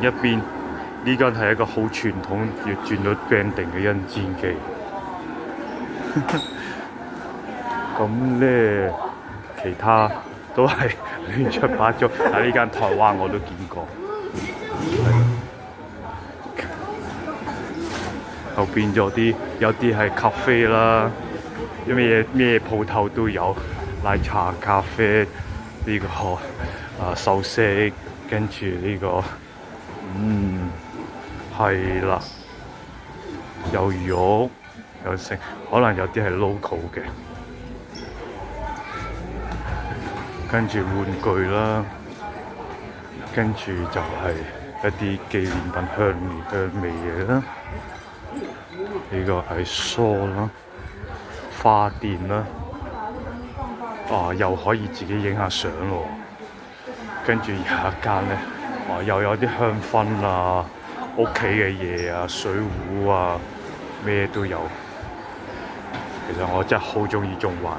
另一邊呢間係一個好傳統要轉到 banding 嘅印煎機。咁咧，其他都係亂七八糟。但呢間台灣我都見過。後邊有啲係咖啡啦，咩鋪頭都有，奶茶、咖啡呢個壽司，跟住呢個係啦，有肉有食，可能有啲係 local 嘅，跟住玩具啦，跟住就係一啲紀念品香味嘢啦。呢個係梳啦、花店啦，又可以自己影下相喎。跟住有一間咧，又有啲香薰啊、屋企嘅嘢啊、水壺啊，咩都有。其實我真係好鍾意中環。